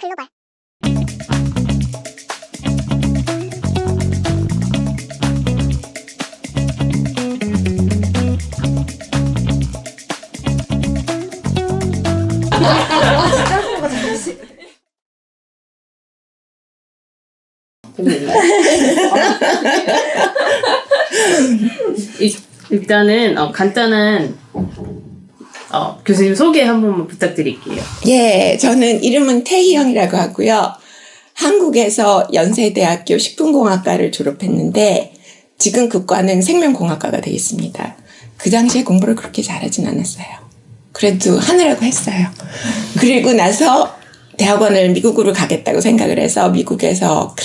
글로벌. 일단은 간단한 교수님 소개 한 번만 부탁드릴게요. 예, 저는 이름은 태희영이라고 하고요. 한국에서 연세대학교 식품공학과를 졸업했는데 지금 그 과는 생명공학과가 되어 있습니다. 그 당시에 공부를 그렇게 잘하진 않았어요. 그래도 하느라고 했어요. 그리고 나서 대학원을 미국으로 가겠다고 생각을 해서 미국에서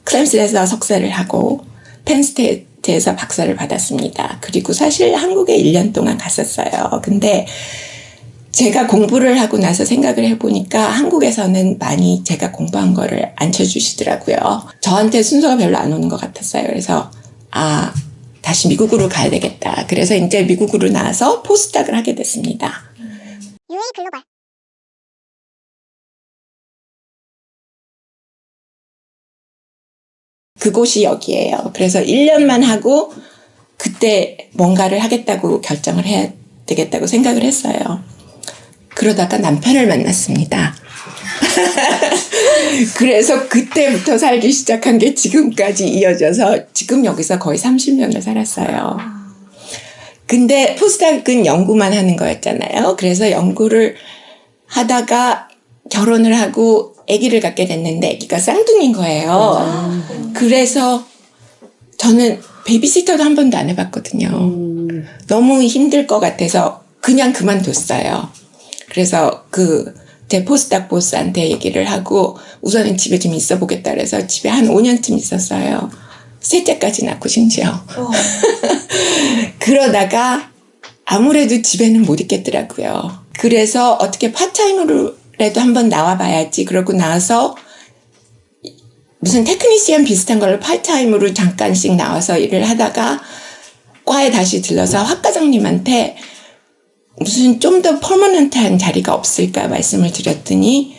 클램슨에서 석사를 하고 펜스테이트에서 박사를 받았습니다. 그리고 사실 한국에 1년 동안 갔었어요. 근데 제가 공부를 하고 나서 생각을 해보니까 한국에서는 많이 제가 공부한 거를 안 쳐주시더라고요. 저한테 순서가 별로 안 오는 것 같았어요. 그래서 다시 미국으로 가야 되겠다. 그래서 이제 미국으로 나와서 포스닥을 하게 됐습니다. UA 글로벌. 그곳이 여기예요. 그래서 1년만 하고 그때 뭔가를 하겠다고 결정을 해야 되겠다고 생각을 했어요. 그러다가 남편을 만났습니다. 그래서 그때부터 살기 시작한 게 지금까지 이어져서 지금 여기서 거의 30년을 살았어요. 근데 포스닥은 연구만 하는 거였잖아요. 그래서 연구를 하다가 결혼을 하고 아기를 갖게 됐는데 아기가 쌍둥이인 거예요. 그래서 저는 베이비시터도 한 번도 안 해봤거든요. 너무 힘들 것 같아서 그냥 그만뒀어요. 그래서 제 포스닥 보스한테 얘기를 하고 우선은 집에 좀 있어 보겠다 그래서 집에 한 5년쯤 있었어요. 셋째까지 낳고 심지어. 그러다가 아무래도 집에는 못 있겠더라고요. 그래서 어떻게 파타임으로라도 한번 나와봐야지. 그러고 나서 무슨 테크니시안 비슷한 걸로 파타임으로 잠깐씩 나와서 일을 하다가 과에 다시 들러서 학과장님한테 무슨 좀 더 퍼머넌트한 자리가 없을까 말씀을 드렸더니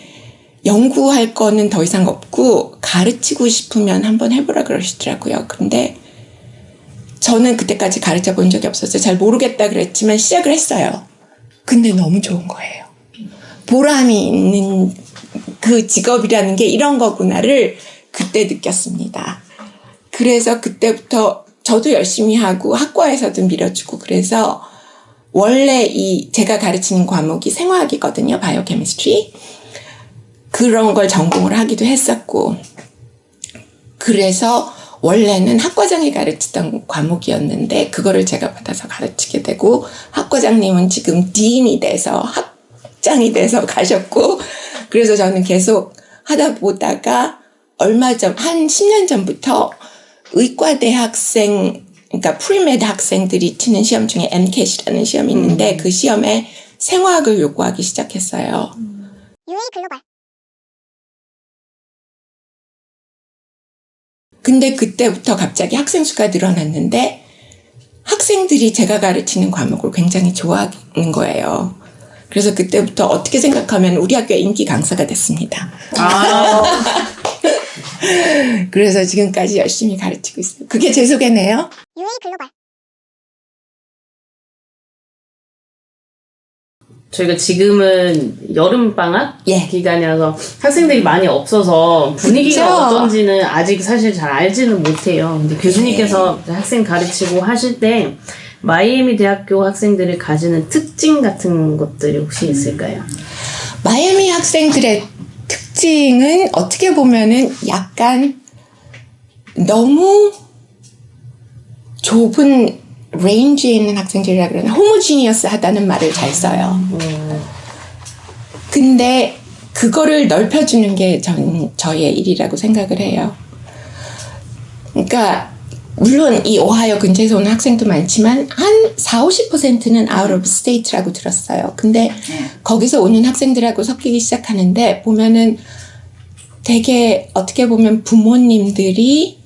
연구할 거는 더 이상 없고 가르치고 싶으면 한번 해보라 그러시더라고요. 근데 저는 그때까지 가르쳐 본 적이 없어서 잘 모르겠다 그랬지만 시작을 했어요. 근데 너무 좋은 거예요. 보람이 있는 그 직업이라는 게 이런 거구나를 그때 느꼈습니다. 그래서 그때부터 저도 열심히 하고 학과에서도 밀어주고 그래서 원래 제가 가르치는 과목이 생화학이거든요. 바이오케미스트리. 그런 걸 전공을 하기도 했었고 그래서 원래는 학과장이 가르치던 과목이었는데 그거를 제가 받아서 가르치게 되고 학과장님은 지금 디인이 돼서 학장이 돼서 가셨고 그래서 저는 계속 하다 보다가 얼마 전, 한 10년 전부터 의과대 학생, 그러니까 프리메드 학생들이 치는 시험 중에 MCAT이라는 시험이 있는데 그 시험에 생화학을 요구하기 시작했어요. UA 글로벌. 근데 그때부터 갑자기 학생 수가 늘어났는데 학생들이 제가 가르치는 과목을 굉장히 좋아하는 거예요. 그래서 그때부터 어떻게 생각하면 우리 학교의 인기 강사가 됐습니다. 그래서 지금까지 열심히 가르치고 있어요. 그게 제 소개네요. UA 글로벌. 저희가 지금은 여름방학 예. 기간이라서 학생들이 많이 없어서 분위기가 그쵸? 어떤지는 아직 사실 잘 알지는 못해요. 근데 교수님께서 학생 가르치고 하실 때 마이애미 대학교 학생들이 가지는 특징 같은 것들이 혹시 있을까요? 마이애미 학생들의 특징은 어떻게 보면은 약간 너무 좁은 레인지에 있는 학생들이라 그러나 호모지니어스 하다는 말을 잘 써요. 근데 그거를 넓혀주는 게 저의 일이라고 생각을 해요. 그러니까 물론 이 오하이오 근처에서 오는 학생도 많지만 한 40~50%는 out of state라고 들었어요. 근데 거기서 오는 학생들하고 섞이기 시작하는데 보면은 되게 어떻게 보면 부모님들이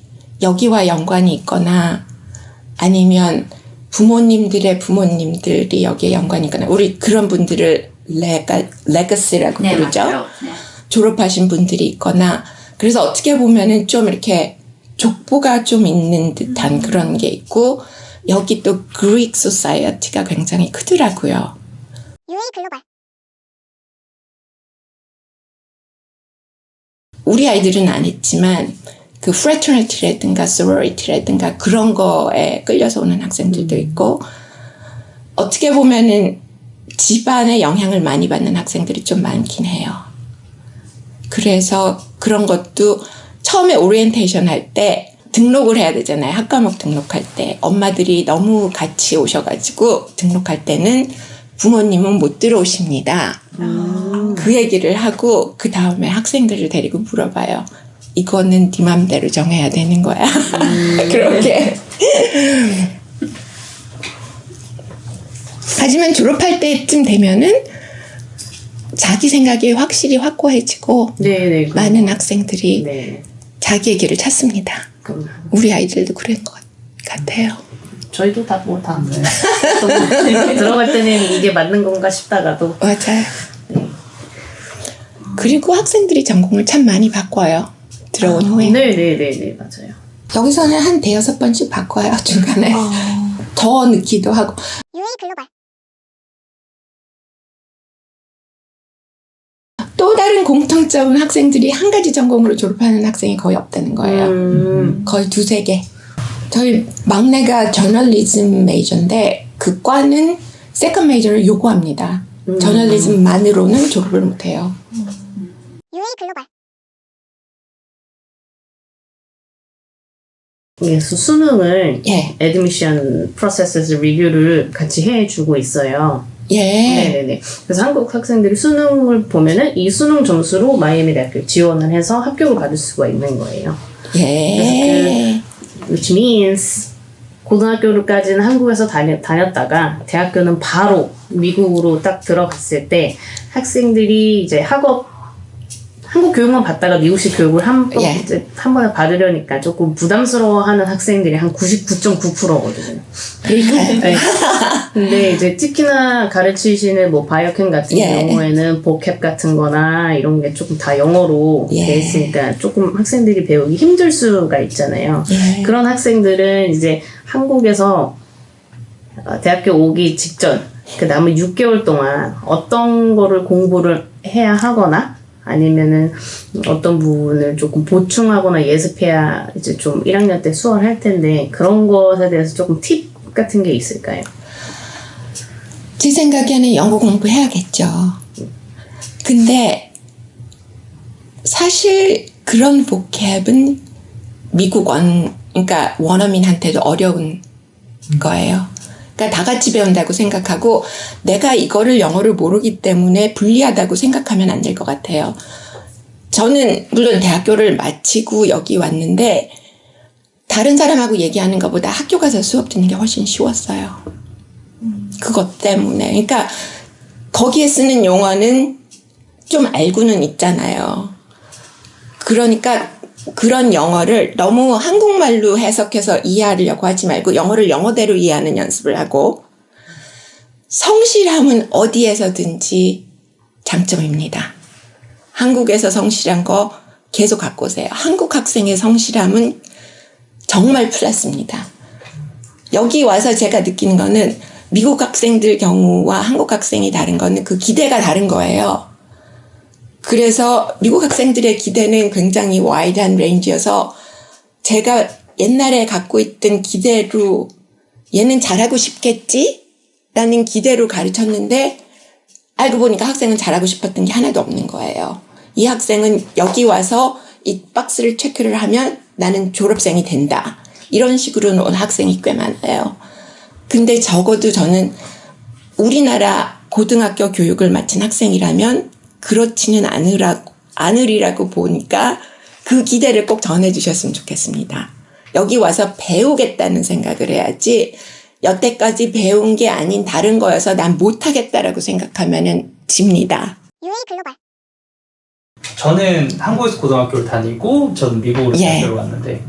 여기와 연관이 있거나 아니면 부모님들의 부모님들이 여기에 연관이 있거나 우리 그런 분들을 레거시라고 부르죠. 맞아요. 네. 졸업하신 분들이 있거나 그래서 어떻게 보면은 좀 이렇게 족보가 좀 있는 듯한 그런 게 있고 여기 또 그릭 소사이어티가 굉장히 크더라고요. UA 글로벌. 우리 아이들은 안 했지만 그 프래터니티라든가 소로리티라든가 그런 거에 끌려서 오는 학생들도 있고 어떻게 보면은 집안의 영향을 많이 받는 학생들이 좀 많긴 해요. 그래서 그런 것도 처음에 오리엔테이션 할 때 등록을 해야 되잖아요. 학과목 등록할 때 엄마들이 너무 같이 오셔가지고 등록할 때는 부모님은 못 들어오십니다. 그 얘기를 하고 그 다음에 학생들을 데리고 물어봐요. 이거는 네 맘대로 정해야 되는 거야. 그렇게. 하지만 졸업할 때쯤 되면은 자기 생각이 확실히 확고해지고 네네. 많은 학생들이 네. 자기의 길을 찾습니다. 우리 아이들도 그런 것 같아요. 저희도 다 또 들어갈 때는 이게 맞는 건가 싶다가도. 맞아요. 그리고 학생들이 전공을 참 많이 바꿔요. 들어온 후에. 네네네네 맞아요. 여기서는 한 5-6번씩 바꿔요. 중간에. 더 늦기도 하고. UA 글로벌. 또 다른 공통점은 학생들이 한 가지 전공으로 졸업하는 학생이 거의 없다는 거예요. 거의 2-3개. 저희 막내가 저널리즘 메이저인데 그 과는 세컨 메이저를 요구합니다. 저널리즘만으로는 졸업을 못해요. UA 글로벌. 예, 수능을 예. 애드미션 프로세스 리뷰를 같이 해주고 있어요. 예. 네네네. 그래서 한국 학생들이 수능을 보면은 이 수능 점수로 마이애미 대학교 지원을 해서 합격을 받을 수가 있는 거예요. 예. Which means 고등학교까지는 한국에서 다녔다가 대학교는 바로 미국으로 딱 들어갔을 때 학생들이 이제 한국 교육만 받다가 미국식 교육을 한 번에 받으려니까 조금 부담스러워하는 학생들이 한 99.9%거든요. 그러니까요. 네. 근데 이제 특히나 가르치시는 뭐 바이오캠 같은 경우에는 보캡 같은 거나 이런 게 조금 다 영어로 돼 있으니까 조금 학생들이 배우기 힘들 수가 있잖아요. 그런 학생들은 이제 한국에서 대학교 오기 직전 그 남은 6개월 동안 어떤 거를 공부를 해야 하거나 아니면은 어떤 부분을 조금 보충하거나 예습해야 이제 좀 1학년 때 수월할 텐데 그런 것에 대해서 조금 팁 같은 게 있을까요? 제 생각에는 영어 공부해야겠죠. 근데 사실 그런 보캡은 미국 그러니까 원어민한테도 어려운 거예요. 그러니까 다 같이 배운다고 생각하고 내가 이거를 영어를 모르기 때문에 불리하다고 생각하면 안 될 것 같아요. 저는 물론 대학교를 마치고 여기 왔는데 다른 사람하고 얘기하는 것보다 학교 가서 수업 듣는 게 훨씬 쉬웠어요. 그것 때문에. 그러니까 거기에 쓰는 용어는 좀 알고는 있잖아요. 그러니까 그런 영어를 너무 한국말로 해석해서 이해하려고 하지 말고 영어를 영어대로 이해하는 연습을 하고 성실함은 어디에서든지 장점입니다. 한국에서 성실한 거 계속 갖고 오세요. 한국 학생의 성실함은 정말 플러스입니다. 여기 와서 제가 느끼는 거는 미국 학생들 경우와 한국 학생이 다른 거는 그 기대가 다른 거예요. 그래서 미국 학생들의 기대는 굉장히 와이드한 레인지여서 제가 옛날에 갖고 있던 기대로 얘는 잘하고 싶겠지? 라는 기대로 가르쳤는데 알고 보니까 학생은 잘하고 싶었던 게 하나도 없는 거예요. 이 학생은 여기 와서 이 박스를 체크를 하면 나는 졸업생이 된다. 이런 식으로 온 학생이 꽤 많아요. 근데 적어도 저는 우리나라 고등학교 교육을 마친 학생이라면 그렇지는 않으리라고 보니까 그 기대를 꼭 전해주셨으면 좋겠습니다. 여기 와서 배우겠다는 생각을 해야지 여태까지 배운 게 아닌 다른 거여서 난 못하겠다라고 생각하면은 집니다. UA 글로벌. 저는 한국에서 고등학교를 다니고 저는 미국으로 대학교를 왔는데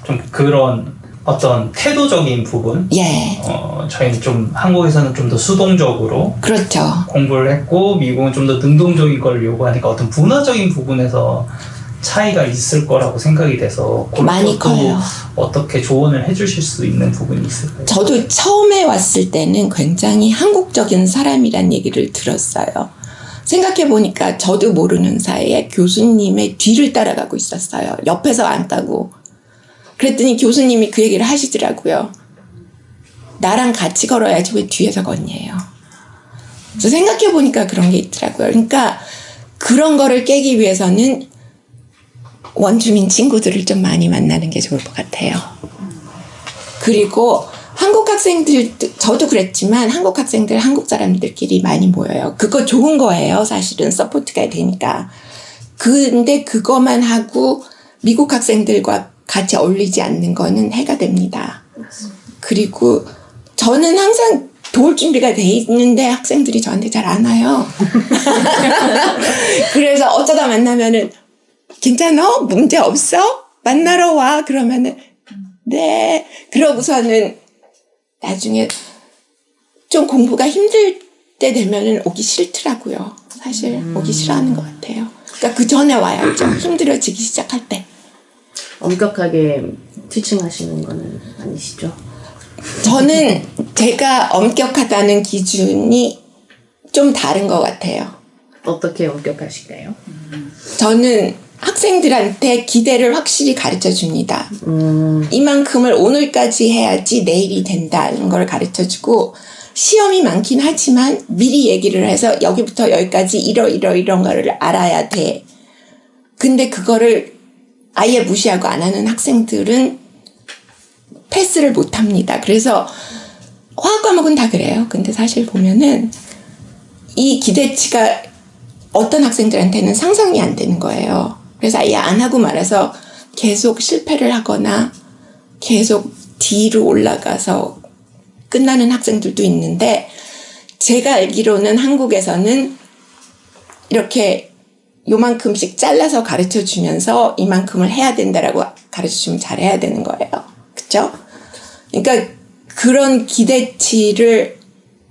좀 그런 어떤 태도적인 부분. 예. 저희는 좀 한국에서는 좀 더 수동적으로 그렇죠. 공부를 했고 미국은 좀 더 능동적인 걸 요구하니까 어떤 문화적인 부분에서 차이가 있을 거라고 생각이 돼서 많이 커요. 어떻게 조언을 해주실 수 있는 부분이 있을까요? 저도 처음에 왔을 때는 굉장히 한국적인 사람이란 얘기를 들었어요. 생각해보니까 저도 모르는 사이에 교수님의 뒤를 따라가고 있었어요. 옆에서 안 따고. 그랬더니 교수님이 그 얘기를 하시더라고요. 나랑 같이 걸어야지 왜 뒤에서 걷냐요. 그래서 생각해보니까 그런 게 있더라고요. 그러니까 그런 거를 깨기 위해서는 원주민 친구들을 좀 많이 만나는 게 좋을 것 같아요. 그리고 한국 학생들, 저도 그랬지만 한국 학생들, 한국 사람들끼리 많이 모여요. 그거 좋은 거예요. 사실은 서포트가 되니까. 근데 그거만 하고 미국 학생들과 같이 어울리지 않는 거는 해가 됩니다. 그리고 저는 항상 도울 준비가 돼 있는데 학생들이 저한테 잘 안 와요. 그래서 어쩌다 만나면은 괜찮아? 문제 없어? 만나러 와. 그러면은 네. 그러고서는 나중에 좀 공부가 힘들 때 되면은 오기 싫더라고요. 사실 오기 싫어하는 것 같아요. 그러니까 그 전에 와야죠. 힘들어지기 시작할 때. 엄격하게 티칭하시는 거는 아니시죠? 저는 제가 엄격하다는 기준이 좀 다른 것 같아요. 어떻게 엄격하실까요? 저는 학생들한테 기대를 확실히 가르쳐 줍니다. 이만큼을 오늘까지 해야지 내일이 된다는 걸 가르쳐 주고 시험이 많긴 하지만 미리 얘기를 해서 여기부터 여기까지 이런 거를 알아야 돼. 근데 그거를 아예 무시하고 안 하는 학생들은 패스를 못 합니다. 그래서 화학 과목은 다 그래요. 근데 사실 보면은 이 기대치가 어떤 학생들한테는 상상이 안 되는 거예요. 그래서 아예 안 하고 말아서 계속 실패를 하거나 계속 뒤로 올라가서 끝나는 학생들도 있는데 제가 알기로는 한국에서는 이렇게 요만큼씩 잘라서 가르쳐 주면서 이만큼을 해야 된다라고 가르쳐 주면 잘해야 되는 거예요. 그쵸? 그러니까 그런 기대치를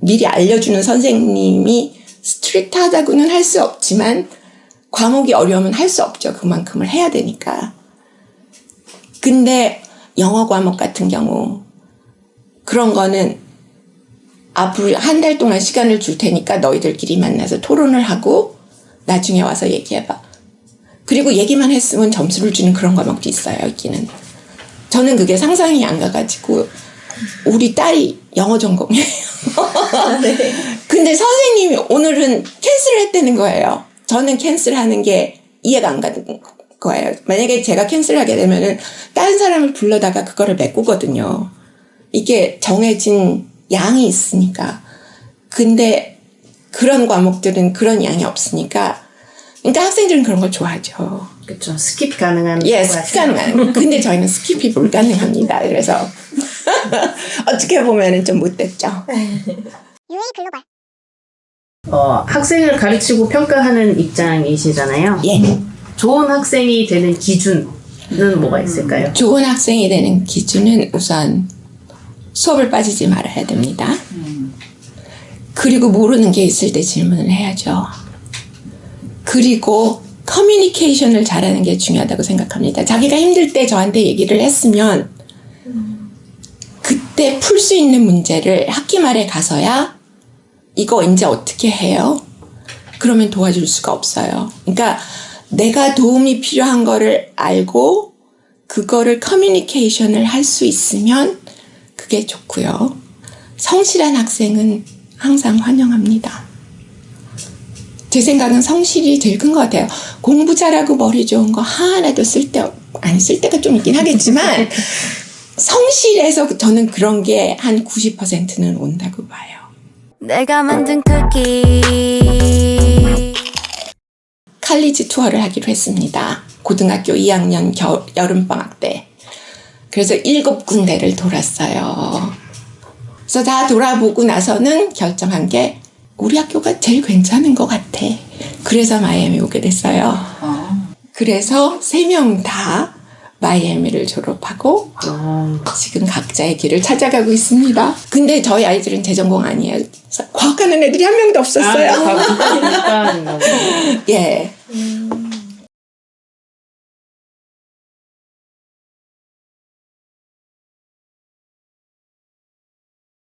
미리 알려주는 선생님이 스트릭트하다고는 할 수 없지만 과목이 어려우면 할 수 없죠. 그만큼을 해야 되니까. 근데 영어 과목 같은 경우 그런 거는 앞으로 한 달 동안 시간을 줄 테니까 너희들끼리 만나서 토론을 하고 나중에 와서 얘기해봐. 그리고 얘기만 했으면 점수를 주는 그런 과목도 있어요. 여기는. 저는 그게 상상이 안 가가지고 우리 딸이 영어 전공이에요. 네. 근데 선생님이 오늘은 캔슬을 했다는 거예요. 저는 캔슬하는 게 이해가 안 가는 거예요. 만약에 제가 캔슬하게 되면은 다른 사람을 불러다가 그거를 메꾸거든요. 이게 정해진 양이 있으니까. 근데 그런 과목들은 그런 양이 없으니까. 그러니까 학생들은 그런 걸 좋아하죠. 그렇죠. 스킵 가능한. 예, 스킵 가능한. 근데 저희는 스킵이 불가능합니다. 그래서 어떻게 보면은 좀 못됐죠. UA 글로벌. 학생을 가르치고 평가하는 입장이시잖아요. 예. 좋은 학생이 되는 기준은 뭐가 있을까요? 좋은 학생이 되는 기준은 우선 수업을 빠지지 말아야 됩니다. 그리고 모르는 게 있을 때 질문을 해야죠. 그리고 커뮤니케이션을 잘하는 게 중요하다고 생각합니다. 자기가 힘들 때 저한테 얘기를 했으면 그때 풀 수 있는 문제를 학기 말에 가서야 이거 이제 어떻게 해요? 그러면 도와줄 수가 없어요. 그러니까 내가 도움이 필요한 거를 알고 그거를 커뮤니케이션을 할 수 있으면 그게 좋고요. 성실한 학생은 항상 환영합니다. 제 생각은 성실이 제일 큰 것 같아요. 공부 잘하고 머리 좋은 거 하나도 쓸데가 좀 있긴 하겠지만 성실해서 저는 그런 게 한 90%는 온다고 봐요. 내가 만든 쿠키 칼리지 투어를 하기로 했습니다. 고등학교 2학년 여름방학 때. 그래서 7군데를 돌았어요. 그래서 다 돌아보고 나서는 결정한 게 우리 학교가 제일 괜찮은 것 같아. 그래서 마이애미 오게 됐어요. 그래서 3명 다 마이애미를 졸업하고 아, 지금 각자의 길을 찾아가고 있습니다. 근데 저희 아이들은 재전공 아니에요. 과학하는 애들이 한 명도 없었어요. 다 문과인가 보네. 예.